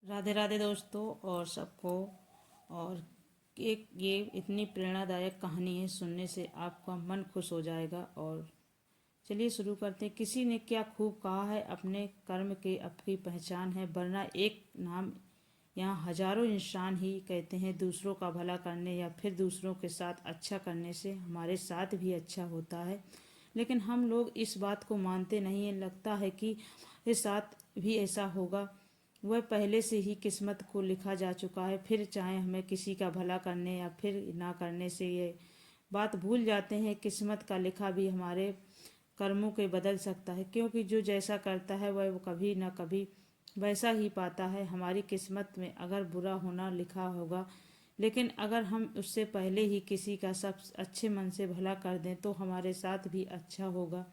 राधे राधे दोस्तों और सबको। और एक ये इतनी प्रेरणादायक कहानी है, सुनने से आपका मन खुश हो जाएगा। और चलिए शुरू करते हैं। किसी ने क्या खूब कहा है, अपने कर्म के आपकी पहचान है, वरना एक नाम यहाँ हजारों इंसान ही कहते हैं दूसरों का भला करने या फिर दूसरों के साथ अच्छा करने से हमारे साथ भी अच्छा होता है। लेकिन हम लोग इस बात को मानते नहीं है। लगता है कि हमारे साथ भी ऐसा होगा, वह पहले से ही किस्मत को लिखा जा चुका है। फिर चाहे हमें किसी का भला करने या फिर ना करने से ये बात भूल जाते हैं, किस्मत का लिखा भी हमारे कर्मों के बदल सकता है, क्योंकि जो जैसा करता है वह कभी ना कभी वैसा ही पाता है। हमारी किस्मत में अगर बुरा होना लिखा होगा, लेकिन अगर हम उससे पहले ही किसी का सब अच्छे मन से भला कर दें तो हमारे साथ भी अच्छा होगा।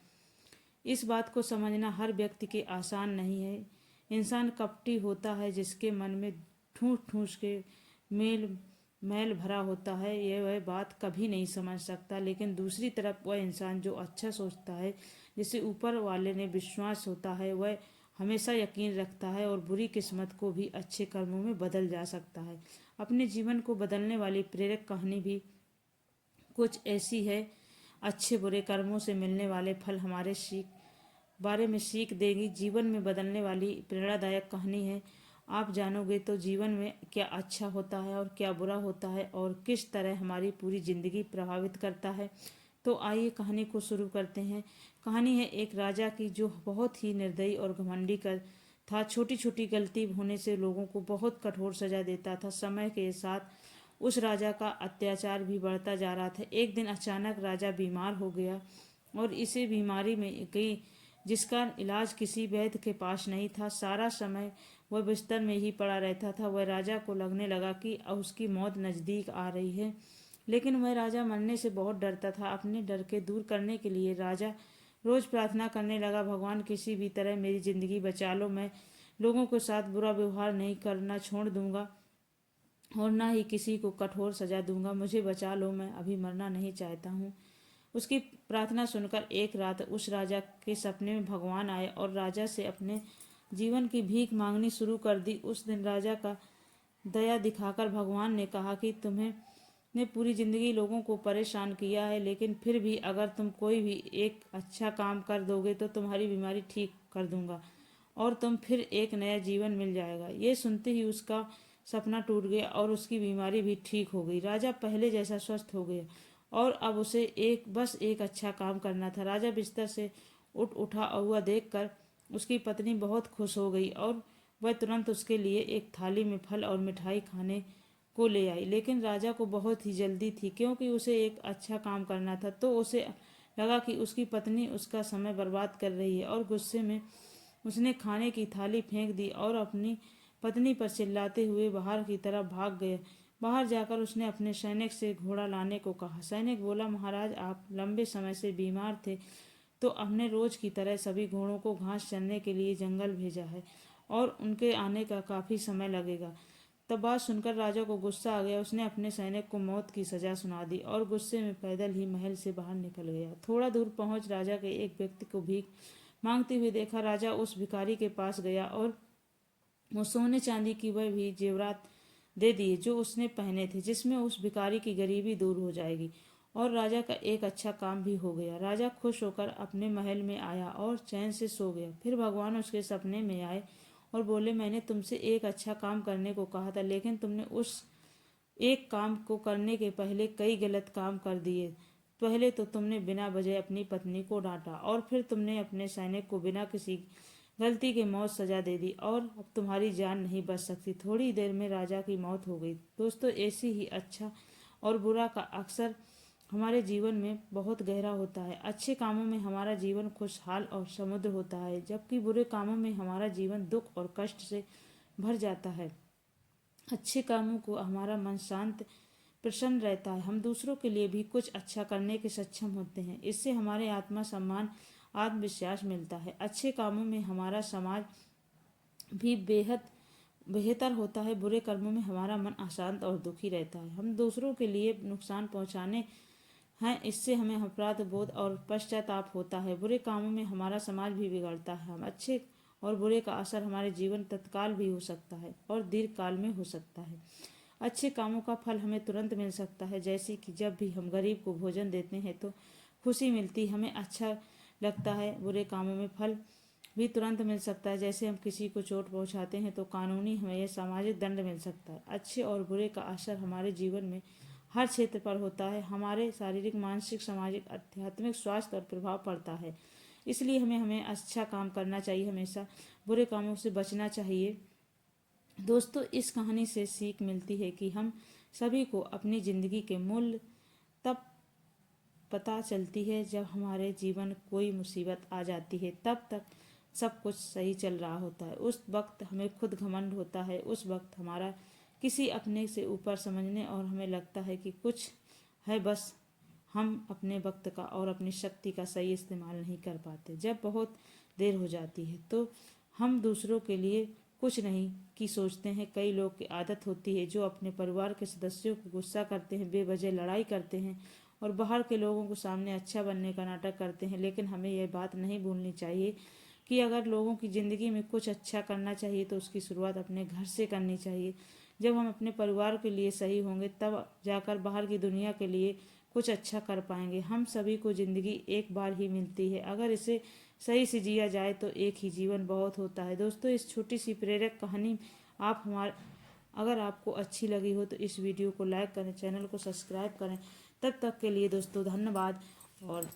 इस बात को समझना हर व्यक्ति के आसान नहीं है। इंसान कपटी होता है, जिसके मन में ठूस ठूस के मेल मैल भरा होता है, ये वह बात कभी नहीं समझ सकता। लेकिन दूसरी तरफ वह इंसान जो अच्छा सोचता है, जिसे ऊपर वाले ने विश्वास होता है, वह हमेशा यकीन रखता है और बुरी किस्मत को भी अच्छे कर्मों में बदल जा सकता है। अपने जीवन को बदलने वाली प्रेरक कहानी भी कुछ ऐसी है। अच्छे बुरे कर्मों से मिलने वाले फल हमारे बारे में सीख देगी। जीवन में बदलने वाली प्रेरणादायक कहानी है। आप जानोगे तो जीवन में क्या अच्छा होता है और क्या बुरा होता है और किस तरह हमारी पूरी जिंदगी प्रभावित करता है। तो आइए कहानी को शुरू करते हैं। कहानी है एक राजा की, जो बहुत ही निर्दयी और घमंडी कर था। छोटी छोटी गलती होने से लोगों को बहुत कठोर सजा देता था। समय के साथ उस राजा का अत्याचार भी बढ़ता जा रहा था। एक दिन अचानक राजा बीमार हो गया और इसे बीमारी में गई जिसका इलाज किसी वैद्य के पास नहीं था। सारा समय वह बिस्तर में ही पड़ा रहता था। वह राजा को लगने लगा कि अब उसकी मौत नज़दीक आ रही है, लेकिन वह राजा मरने से बहुत डरता था। अपने डर के दूर करने के लिए राजा रोज प्रार्थना करने लगा, भगवान किसी भी तरह मेरी जिंदगी बचा लो, मैं लोगों के साथ बुरा व्यवहार नहीं करना छोड़ दूंगा और ना ही किसी को कठोर सजा दूंगा, मुझे बचा लो, मैं अभी मरना नहीं चाहता हूँ। उसकी प्रार्थना सुनकर एक रात उस राजा के सपने में भगवान आए और राजा से अपने जीवन की भीख मांगनी शुरू कर दी। उस दिन राजा का दया दिखाकर भगवान ने कहा कि तुम्हें ने पूरी जिंदगी लोगों को परेशान किया है, लेकिन फिर भी अगर तुम कोई भी एक अच्छा काम कर दोगे तो तुम्हारी बीमारी ठीक कर दूंगा और तुम फिर एक नया जीवन मिल जाएगा। ये सुनते ही उसका सपना टूट गया और उसकी बीमारी भी ठीक हो गई। राजा पहले जैसा स्वस्थ हो गया और अब उसे बस एक अच्छा काम करना था। राजा बिस्तर से उठा हुआ देखकर उसकी पत्नी बहुत खुश हो गई और वह तुरंत उसके लिए एक थाली में फल और मिठाई खाने को ले आई। लेकिन राजा को बहुत ही जल्दी थी, क्योंकि उसे एक अच्छा काम करना था। तो उसे लगा कि उसकी पत्नी उसका समय बर्बाद कर रही है और गुस्से में उसने खाने की थाली फेंक दी और अपनी पत्नी पर चिल्लाते हुए बाहर की तरफ भाग गया। बाहर जाकर उसने अपने सैनिक से घोड़ा लाने को कहा। सैनिक बोला, महाराज आप लंबे समय से बीमार थे, तो हमने रोज की तरह सभी घोड़ों को घास चरने के लिए जंगल भेजा है और उनके आने का काफी समय लगेगा। तब बात सुनकर राजा को गुस्सा आ गया। उसने अपने सैनिक को मौत की सजा सुना दी और गुस्से में पैदल ही महल से बाहर निकल गया। थोड़ा दूर पहुंच राजा के एक व्यक्ति को भीख मांगते हुए देखा। राजा उस भिखारी के पास गया और वो सोने चांदी की वह भी जेवरात दे दिए जो उसने पहने थे, जिसमें उस भिखारी की गरीबी दूर हो जाएगी और राजा का एक अच्छा काम भी हो गया। राजा खुश होकर अपने महल में आया और चैन से सो गया। फिर भगवान उसके सपने में आए और बोले, मैंने तुमसे एक अच्छा काम करने को कहा था, लेकिन तुमने उस एक काम को करने के पहले कई गलत काम कर दिए। पहले तो तुमने बिना वजह अपनी पत्नी को डांटा और फिर तुमने अपने सैनिक को बिना किसी गलती के मौत सजा दे दी और अब तुम्हारी जान नहीं बच सकती। थोड़ी देर में राजा की मौत हो गई। दोस्तों, ऐसी ही अच्छा और बुरा का अक्सर हमारे जीवन में बहुत गहरा होता है। अच्छे कामों में हमारा जीवन खुशहाल और समुद्र होता है, जबकि बुरे कामों में हमारा जीवन दुख और कष्ट से भर जाता है। अच्छे कामों को हमारा मन शांत प्रसन्न रहता है। हम दूसरों के लिए भी कुछ अच्छा करने के सक्षम होते हैं। इससे हमारे आत्मा सम्मान आत्मविश्वास मिलता है। अच्छे कामों में हमारा समाज भी बेहद बेहतर होता है। बुरे कर्मों में हमारा मन अशांत और दुखी रहता है। हम दूसरों के लिए नुकसान पहुंचाने हैं, इससे हमें अपराध बोध और पश्चाताप होता है। बुरे कामों में हमारा समाज भी बिगड़ता है। हम अच्छे और बुरे का असर हमारे जीवन तत्काल भी हो सकता है और दीर्घकाल में हो सकता है। अच्छे कामों का फल हमें तुरंत मिल सकता है, जैसे कि जब भी हम गरीब को भोजन देते हैं तो खुशी मिलती, हमें अच्छा लगता है। बुरे कामों में फल भी तुरंत मिल सकता है, जैसे हम किसी को चोट पहुंचाते हैं तो कानूनी हमें यह सामाजिक दंड मिल सकता है। अच्छे और बुरे का असर हमारे जीवन में हर क्षेत्र पर होता है, हमारे शारीरिक, मानसिक, सामाजिक, आध्यात्मिक स्वास्थ्य और प्रभाव पड़ता है। इसलिए हमें हमें अच्छा काम करना चाहिए, हमेशा बुरे कामों से बचना चाहिए। दोस्तों, इस कहानी से सीख मिलती है कि हम सभी को अपनी ज़िंदगी के मूल्य तब पता चलती है जब हमारे जीवन कोई मुसीबत आ जाती है। तब तक सब कुछ सही चल रहा होता है, उस वक्त हमें खुद घमंड होता है, उस वक्त हमारा किसी अपने से ऊपर समझने और हमें लगता है कि कुछ है, बस हम अपने वक्त का और अपनी शक्ति का सही इस्तेमाल नहीं कर पाते। जब बहुत देर हो जाती है तो हम दूसरों के लिए कुछ नहीं की सोचते हैं। कई लोग की आदत होती है जो अपने परिवार के सदस्यों को गुस्सा करते हैं, बेवजह लड़ाई करते हैं और बाहर के लोगों को सामने अच्छा बनने का नाटक करते हैं। लेकिन हमें यह बात नहीं भूलनी चाहिए कि अगर लोगों की ज़िंदगी में कुछ अच्छा करना चाहिए तो उसकी शुरुआत अपने घर से करनी चाहिए। जब हम अपने परिवार के लिए सही होंगे तब जाकर बाहर की दुनिया के लिए कुछ अच्छा कर पाएंगे। हम सभी को ज़िंदगी एक बार ही मिलती है, अगर इसे सही से जिया जाए तो एक ही जीवन बहुत होता है। दोस्तों, इस छोटी सी प्रेरक कहानी आप हमारे अगर आपको अच्छी लगी हो तो इस वीडियो को लाइक करें, चैनल को सब्सक्राइब करें। तब तक के लिए दोस्तों धन्यवाद। और